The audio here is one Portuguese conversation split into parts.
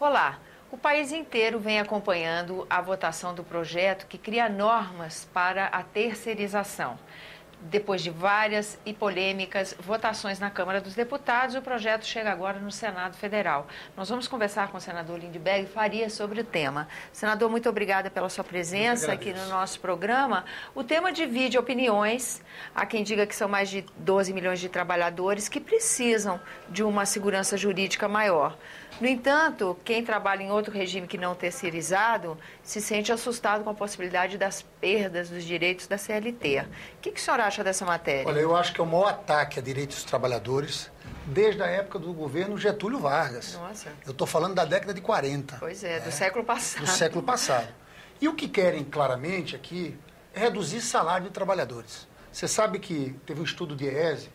Olá, o país inteiro vem acompanhando a votação do projeto que cria normas para a terceirização. Depois de várias e polêmicas votações na Câmara dos Deputados, o projeto chega agora no Senado Federal. Nós vamos conversar com o senador Lindbergh Faria sobre o tema. Senador, muito obrigada pela sua presença aqui no nosso programa. O tema divide opiniões. Há quem diga que são mais de 12 milhões de trabalhadores que precisam de uma segurança jurídica maior. No entanto, quem trabalha em outro regime que não terceirizado se sente assustado com a possibilidade das perdas dos direitos da CLT. O que o senhor acha dessa matéria? Olha, eu acho que é o maior ataque a direitos dos trabalhadores desde a época do governo Getúlio Vargas. Nossa. Eu estou falando da década de 40. Pois é, do século passado. Do século passado. E o que querem claramente aqui é reduzir salário de trabalhadores. Você sabe que teve um estudo de IESE,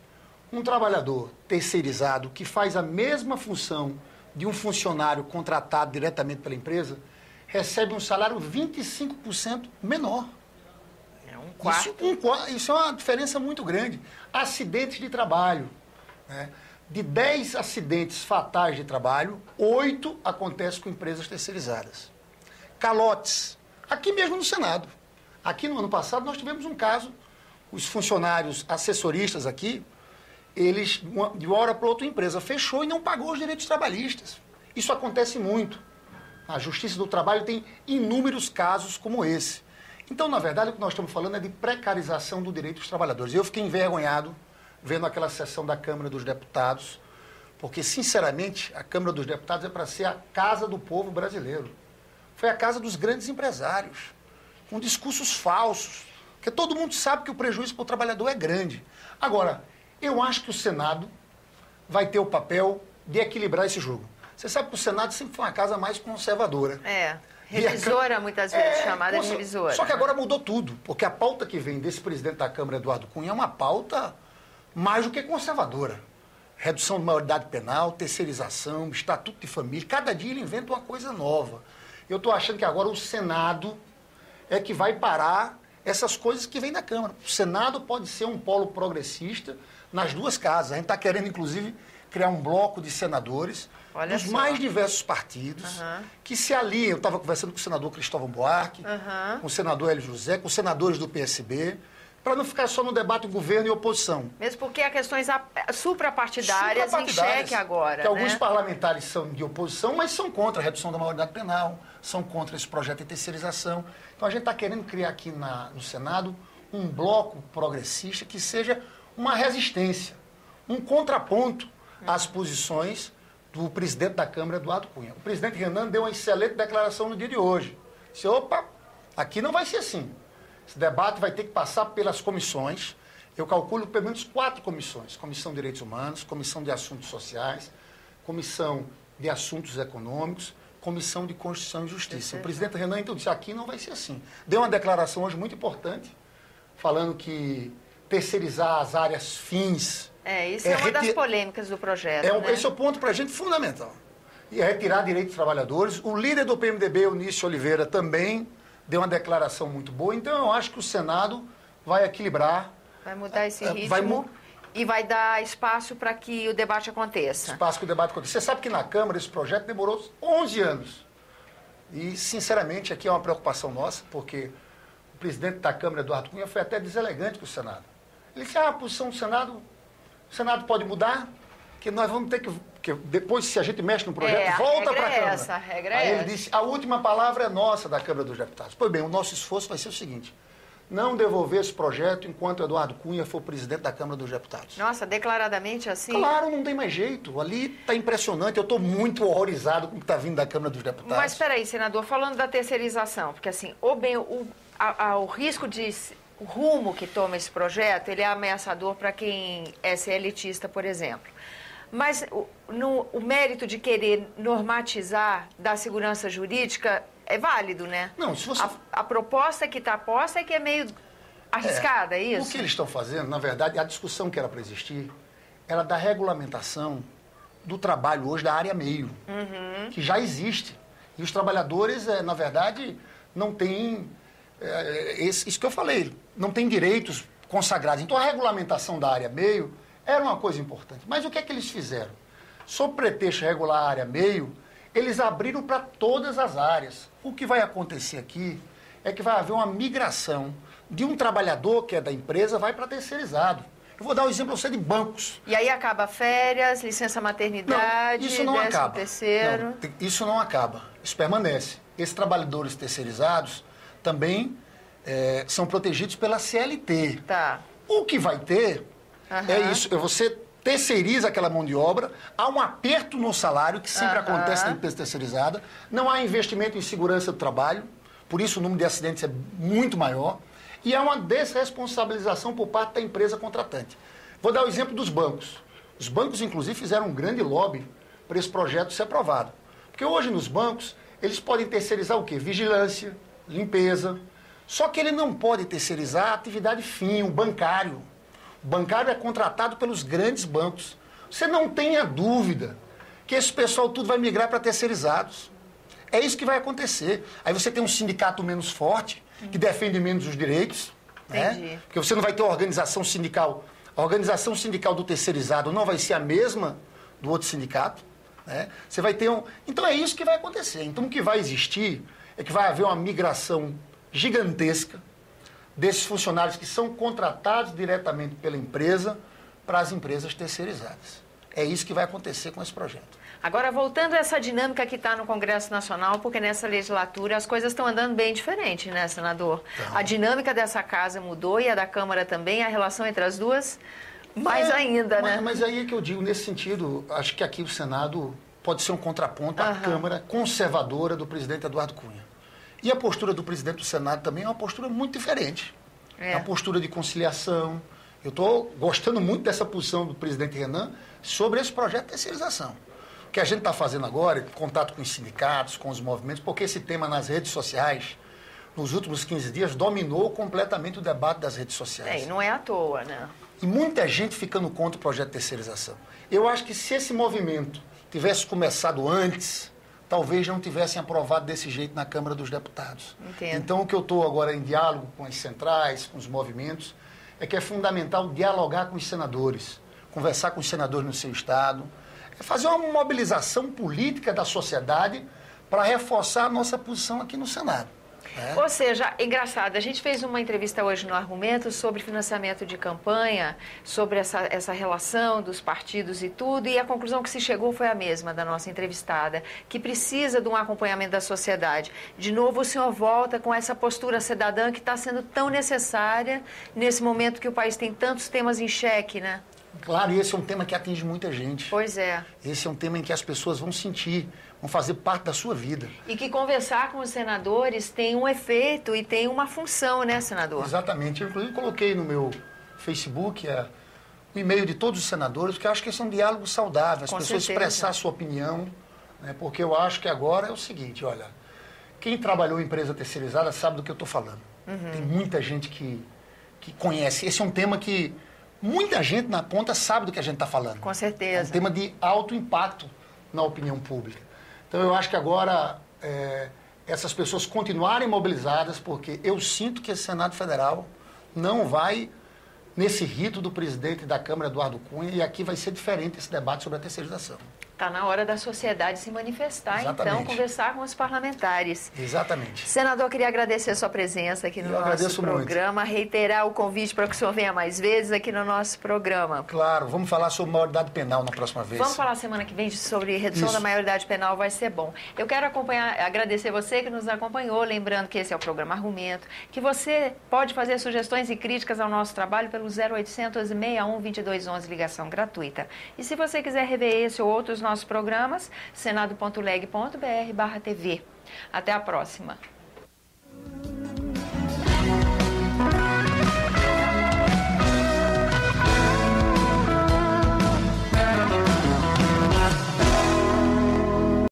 um trabalhador terceirizado que faz a mesma função de um funcionário contratado diretamente pela empresa, recebe um salário 25% menor. É um quarto. Isso é uma diferença muito grande. Acidentes de trabalho. Né? De 10 acidentes fatais de trabalho, 8 acontecem com empresas terceirizadas. Calotes. Aqui mesmo no Senado. Aqui no ano passado nós tivemos um caso, os funcionários assessoristas aqui, eles, de uma hora para outra, a empresa fechou e não pagou os direitos trabalhistas. Isso acontece muito. A Justiça do Trabalho tem inúmeros casos como esse. Então, na verdade, o que nós estamos falando é de precarização do direito dos trabalhadores. Eu fiquei envergonhado vendo aquela sessão da Câmara dos Deputados, porque, sinceramente, a Câmara dos Deputados é para ser a casa do povo brasileiro. Foi a casa dos grandes empresários, com discursos falsos, porque todo mundo sabe que o prejuízo para o trabalhador é grande. Agora, eu acho que o Senado vai ter o papel de equilibrar esse jogo. Você sabe que o Senado sempre foi uma casa mais conservadora. Revisora, muitas vezes chamada de revisora. Só que agora mudou tudo, porque a pauta que vem desse presidente da Câmara, Eduardo Cunha, é uma pauta mais do que conservadora. Redução de maioridade penal, terceirização, estatuto de família. Cada dia ele inventa uma coisa nova. Eu estou achando que agora o Senado é que vai parar essas coisas que vêm da Câmara. O Senado pode ser um polo progressista nas duas casas. A gente está querendo, inclusive, criar um bloco de senadores dos mais diversos partidos que se aliem. Eu estava conversando com o senador Cristóvão Buarque, com o senador Hélio José, com os senadores do PSB, para não ficar só no debate governo e oposição. Mesmo porque há questões suprapartidárias em xeque agora. Que alguns parlamentares são de oposição, mas são contra a redução da maioridade penal, são contra esse projeto de terceirização. Então a gente está querendo criar aqui no Senado um bloco progressista que seja uma resistência, um contraponto às posições do presidente da Câmara, Eduardo Cunha. O presidente Renan deu uma excelente declaração no dia de hoje. Disse, opa, aqui não vai ser assim. Esse debate vai ter que passar pelas comissões. Eu calculo pelo menos 4 comissões. Comissão de Direitos Humanos, Comissão de Assuntos Sociais, Comissão de Assuntos Econômicos, Comissão de Constituição e Justiça. O presidente Renan, então, disse, aqui não vai ser assim. Deu uma declaração hoje muito importante, falando que terceirizar as áreas fins... Isso é uma das polêmicas do projeto, né? Esse é o ponto para a gente fundamental. E é retirar direitos dos trabalhadores. O líder do PMDB, Eunício Oliveira, também deu uma declaração muito boa. Então, eu acho que o Senado vai equilibrar. Vai mudar esse ritmo e vai dar espaço para que o debate aconteça. Espaço que o debate aconteça. Você sabe que na Câmara esse projeto demorou 11 anos. E, sinceramente, aqui é uma preocupação nossa, porque o presidente da Câmara, Eduardo Cunha, foi até deselegante com o Senado. Ele disse, a posição do Senado... O Senado pode mudar, que nós vamos ter que depois, se a gente mexe no projeto, volta para a Câmara. A regra é Aí essa. ele disse, a última palavra é nossa da Câmara dos Deputados. Pois bem, o nosso esforço vai ser o seguinte, não devolver esse projeto enquanto Eduardo Cunha for presidente da Câmara dos Deputados. Nossa, declaradamente assim? Claro, não tem mais jeito. Ali está impressionante, eu estou muito horrorizado com o que está vindo da Câmara dos Deputados. Mas espera aí, senador, falando da terceirização, porque assim, o risco de... O rumo que toma esse projeto, ele é ameaçador para quem é CLTista, por exemplo. Mas o mérito de querer normatizar da segurança jurídica é válido, né? Não, se você... A proposta que está posta é que é meio arriscada, é isso? O que eles estão fazendo, na verdade, a discussão que era para existir, era da regulamentação do trabalho hoje da área meio, que já existe. E os trabalhadores, na verdade, não têm... isso que eu falei, não tem direitos consagrados. Então, a regulamentação da área meio era uma coisa importante. Mas o que é que eles fizeram? Sob pretexto de regular a área meio, eles abriram para todas as áreas. O que vai acontecer aqui é que vai haver uma migração de um trabalhador que é da empresa, vai para terceirizado. Eu vou dar um exemplo para você de bancos. E aí acaba férias, licença maternidade, isso não acaba. Terceiro. Não, isso não acaba, isso permanece. Esses trabalhadores terceirizados também são protegidos pela CLT. Tá. O que vai ter é isso, você terceiriza aquela mão de obra, há um aperto no salário, que sempre acontece na empresa terceirizada, não há investimento em segurança do trabalho, por isso o número de acidentes é muito maior, e há uma desresponsabilização por parte da empresa contratante. Vou dar o exemplo dos bancos. Os bancos, inclusive, fizeram um grande lobby para esse projeto ser aprovado. Porque hoje, nos bancos, eles podem terceirizar o quê? Vigilância, limpeza. Só que ele não pode terceirizar a atividade fim, o bancário. O bancário é contratado pelos grandes bancos. Você não tenha dúvida que esse pessoal tudo vai migrar para terceirizados. É isso que vai acontecer. Aí você tem um sindicato menos forte, que defende menos os direitos. Né? Porque você não vai ter uma organização sindical. A organização sindical do terceirizado não vai ser a mesma do outro sindicato. Né? Você vai ter Então é isso que vai acontecer. Então o que vai existir é que vai haver uma migração gigantesca desses funcionários que são contratados diretamente pela empresa para as empresas terceirizadas. É isso que vai acontecer com esse projeto. Agora, voltando a essa dinâmica que está no Congresso Nacional, porque nessa legislatura as coisas estão andando bem diferente, né, senador? Então, a dinâmica dessa casa mudou e a da Câmara também, a relação entre as duas, mais ainda, né? Mas aí é que eu digo, nesse sentido, acho que aqui o Senado pode ser um contraponto à Câmara conservadora do presidente Eduardo Cunha. E a postura do presidente do Senado também é uma postura muito diferente. É uma postura de conciliação. Eu estou gostando muito dessa posição do presidente Renan sobre esse projeto de terceirização. O que a gente está fazendo agora, contato com os sindicatos, com os movimentos, porque esse tema nas redes sociais, nos últimos 15 dias, dominou completamente o debate das redes sociais. E não é à toa, né? E muita gente ficando contra o projeto de terceirização. Eu acho que se esse movimento tivesse começado antes, talvez não tivessem aprovado desse jeito na Câmara dos Deputados. Entendo. Então, o que eu estou agora em diálogo com as centrais, com os movimentos, é que é fundamental dialogar com os senadores, conversar com os senadores no seu estado, fazer uma mobilização política da sociedade para reforçar a nossa posição aqui no Senado. Ou seja, engraçado, a gente fez uma entrevista hoje no Argumento sobre financiamento de campanha, sobre essa relação dos partidos e tudo, e a conclusão que se chegou foi a mesma da nossa entrevistada, que precisa de um acompanhamento da sociedade. De novo, o senhor volta com essa postura cidadã que está sendo tão necessária nesse momento que o país tem tantos temas em xeque, né? Claro, e esse é um tema que atinge muita gente. Pois é. Esse é um tema em que as pessoas vão sentir, vão fazer parte da sua vida. E que conversar com os senadores tem um efeito e tem uma função, né, senador? Exatamente. Eu, inclusive, coloquei no meu Facebook o e-mail de todos os senadores, porque eu acho que esse é um diálogo saudável, as pessoas expressar a sua opinião, né, porque eu acho que agora é o seguinte, olha, quem trabalhou em empresa terceirizada sabe do que eu estou falando. Tem muita gente que conhece. Esse é um tema que muita gente na ponta sabe do que a gente está falando. Com certeza. É um tema de alto impacto na opinião pública. Então, eu acho que agora essas pessoas continuarem mobilizadas, porque eu sinto que esse Senado Federal não vai nesse rito do presidente da Câmara, Eduardo Cunha, e aqui vai ser diferente esse debate sobre a terceirização. Está na hora da sociedade se manifestar, então, conversar com os parlamentares. Exatamente. Senador, queria agradecer a sua presença aqui no nosso programa, reiterar o convite para que o senhor venha mais vezes aqui no nosso programa. Claro, vamos falar sobre maioridade penal na próxima vez. Vamos falar semana que vem sobre redução da maioridade penal, vai ser bom. Eu quero agradecer você que nos acompanhou, lembrando que esse é o programa Argumento, que você pode fazer sugestões e críticas ao nosso trabalho pelo 0800 61 2211, ligação gratuita. E se você quiser rever esse ou outros nossos programas, senado.leg.br/TV. Até a próxima.